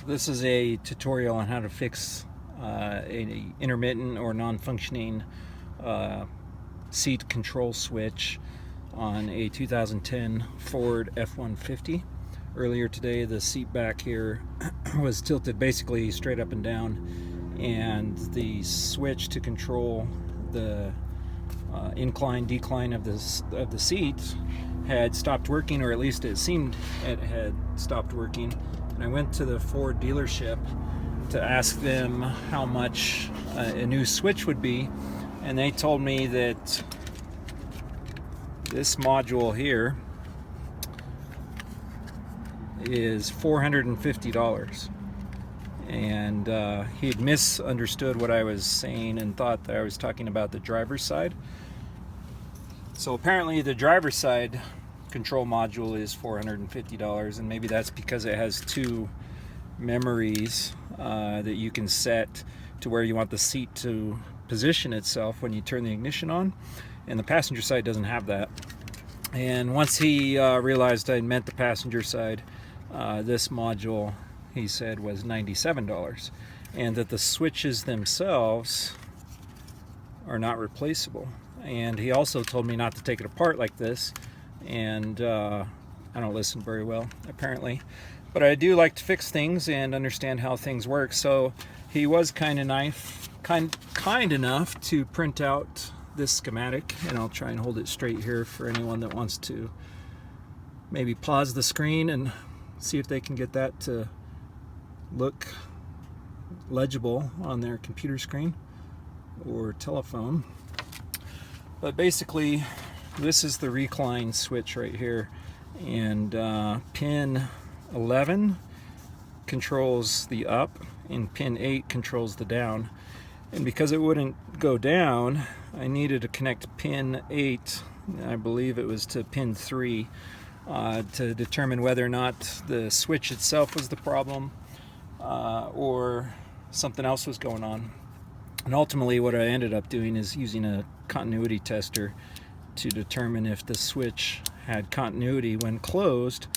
This is a tutorial on how to fix an intermittent or non-functioning seat control switch on a 2010 Ford F150. Earlier today, the seat back here was tilted basically straight up and down, and the switch to control the incline decline of the seat had stopped working, or at least it seemed it had stopped working. And I went to the Ford dealership to ask them how much a new switch would be, and they told me that this module here is $450. And he had misunderstood what I was saying and thought that I was talking about the driver's side. So apparently the driver's side control module is $450, and maybe that's because it has two memories that you can set to where you want the seat to position itself when you turn the ignition on, and the passenger side doesn't have that. And once he realized I meant the passenger side, this module, he said, was $97, and that the switches themselves are not replaceable. And he also told me not to take it apart like this, and I don't listen very well apparently, but I do like to fix things and understand how things work. So he was kind enough to print out this schematic, and I'll try and hold it straight here for anyone that wants to maybe pause the screen and see if they can get that to look legible on their computer screen or telephone. But basically, this is the recline switch right here, and pin 11 controls the up and pin 8 controls the down. And because it wouldn't go down, I needed to connect pin 8, I believe it was, to pin 3 to determine whether or not the switch itself was the problem or something else was going on. And ultimately what I ended up doing is using a continuity tester to determine if the switch had continuity when closed,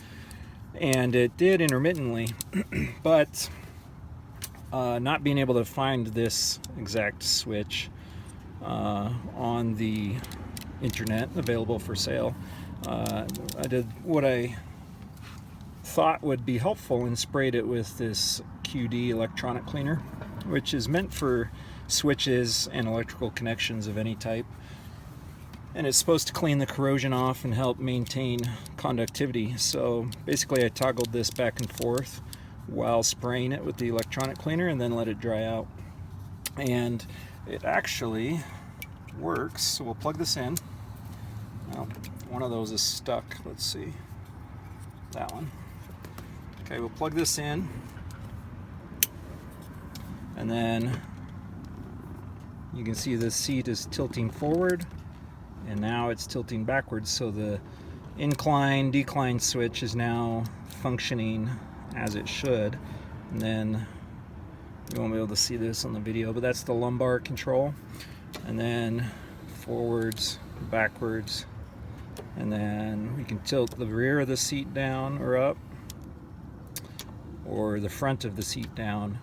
and it did intermittently. But not being able to find this exact switch on the internet available for sale, I did what I thought would be helpful and sprayed it with this QD electronic cleaner, which is meant for switches and electrical connections of any type, and it's supposed to clean the corrosion off and help maintain conductivity. So basically I toggled this back and forth while spraying it with the electronic cleaner, and then let it dry out, and it actually works. So we'll plug this in. Well, one of those is stuck. Let's see, that one. Okay, we'll plug this in, and then you can see the seat is tilting forward, and now it's tilting backwards. So the incline decline switch is now functioning as it should. And then you won't be able to see this on the video, but that's the lumbar control. And then forwards, backwards, and then we can tilt the rear of the seat down or up, or the front of the seat down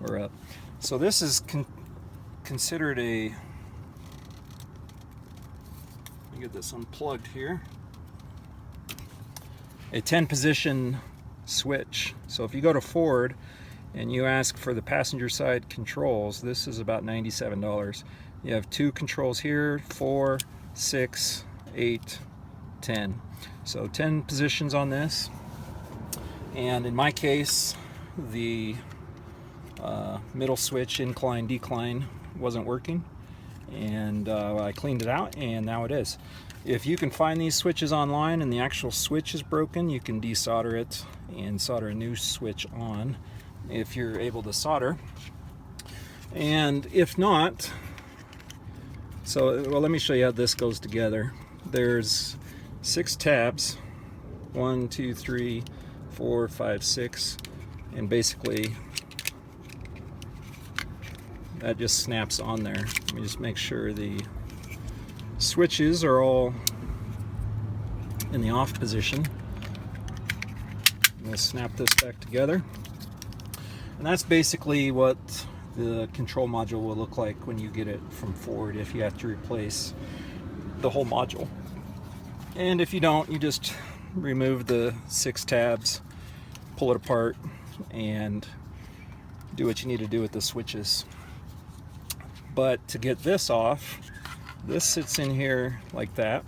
or up. So this is considered a, let me get this unplugged here, a 10 position switch. So if you go to Ford and you ask for the passenger side controls, this is about $97. You have two controls here, 4, 6, 8, 10. So 10 positions on this. And in my case, the middle switch, incline decline, wasn't working, and I cleaned it out, and now it is. If you can find these switches online and the actual switch is broken, you can desolder it and solder a new switch on if you're able to solder. And if not, so, well, let me show you how this goes together. There's 6 tabs, 1, 2, 3, 4, 5, 6, and basically that just snaps on there. Let me just make sure the switches are all in the off position. I'm going to snap this back together. And that's basically what the control module will look like when you get it from Ford, if you have to replace the whole module. And if you don't, you just remove the 6 tabs, pull it apart, and do what you need to do with the switches. But to get this off, this sits in here like that,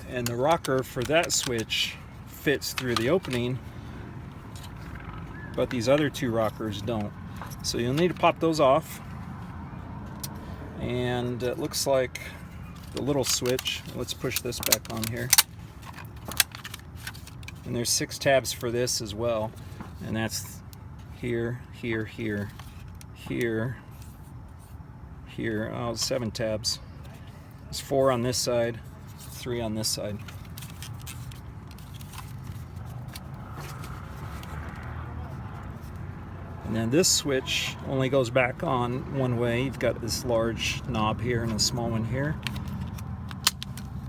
and the rocker for that switch fits through the opening, but these other 2 rockers don't. So you'll need to pop those off. And it looks like the little switch, let's push this back on here. And there's 6 tabs for this as well. And that's here, here, here, here, here. Oh, 7 tabs. There's 4 on this side, 3 on this side. And then this switch only goes back on one way. You've got this large knob here and a small one here.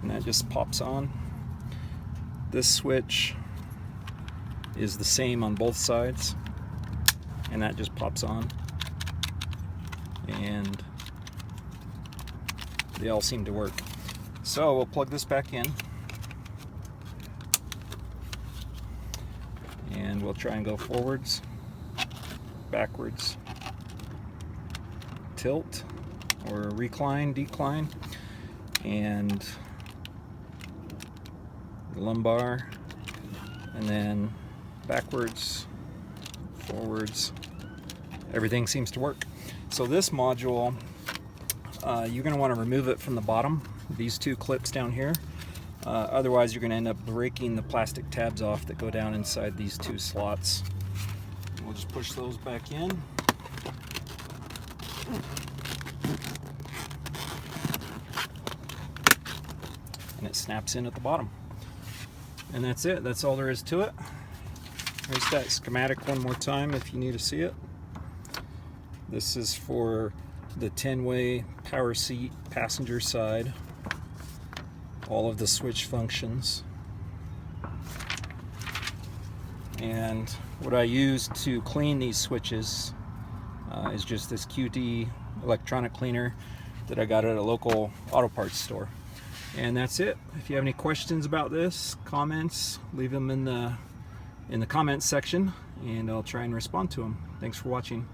And that just pops on. This switch is the same on both sides. And that just pops on. And they all seem to work. So we'll plug this back in. And we'll try and go forwards, backwards, tilt, or recline, decline, and lumbar, and then backwards, forwards. Everything seems to work. So this module, you're going to want to remove it from the bottom, these 2 clips down here. Otherwise you're going to end up breaking the plastic tabs off that go down inside these 2 slots. We'll just push those back in. And it snaps in at the bottom. And that's it. That's all there is to it. Here's that schematic one more time if you need to see it. This is for the 10-way power seat passenger side. All of the switch functions. And what I use to clean these switches is just this QT electronic cleaner that I got at a local auto parts store. And that's it. If you have any questions about this, comments, leave them in the comments section, and I'll try and respond to them. Thanks for watching.